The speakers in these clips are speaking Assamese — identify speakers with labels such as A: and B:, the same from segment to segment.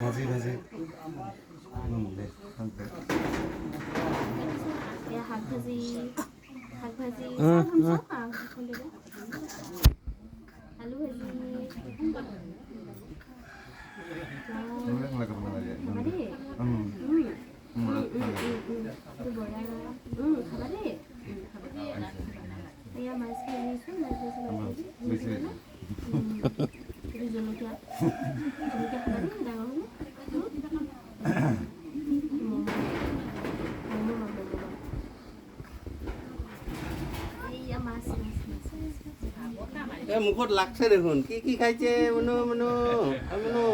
A: ভাজি ভাজি
B: শাক ভাজি আলু ভাজি খাবা দেই এয়া মাছ ভাজিছো জলকীয়া খাবা দেই ডাঙৰ
C: মুখত লাগছে দেখোন কি কি খাইছে মনু মনু মনু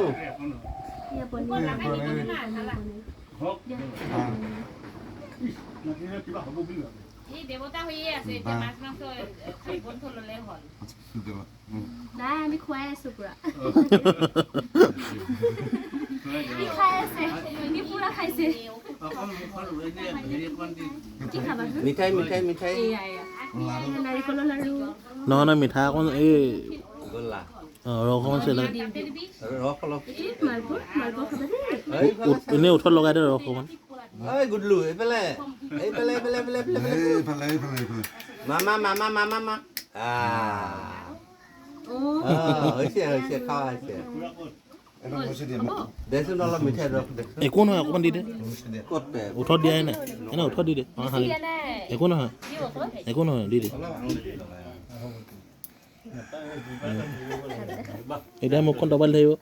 D: দেৱতা হৈয়ে আছে এতিয়া মাছ মাংস খাই বন্ধ ল'লে হ'ল
B: নাই আমি খুৱাই আছো পুৰা খাই আছে পুৰা খাইছে কি খাবা
C: মিঠাই মিঠাই মিঠাই
B: নাৰিকলৰ লাৰু
E: নহয় নহয় মিঠা অকণ এই
C: গলা
E: ৰস অকণ আছে
C: ৰস অলপ
B: মালপোৱা খাবা দেই
E: এনেই ওঠৰত লগাই দে ৰস অকণমান
C: ঐ গুডলু এইফালে এইফালে এইফালে এইফালে
A: এইফালে এইফালে এইফালে
C: মামা মামা মামা মা হৈছে হৈছে খাৱা হৈছে
A: এবাৰ বসে দিয়া
C: দেচোন অলপ মিঠাই ৰস দেচোন
E: একো নহয় অকণমান দি দে
C: ক'ত পে
E: ওঠৰত দিয়াই নাই এনে ওঠৰত দি দে অঁ হালি একো নহয় একো নহয় দি দে এতিয়া মুখখন দবাই থাকিব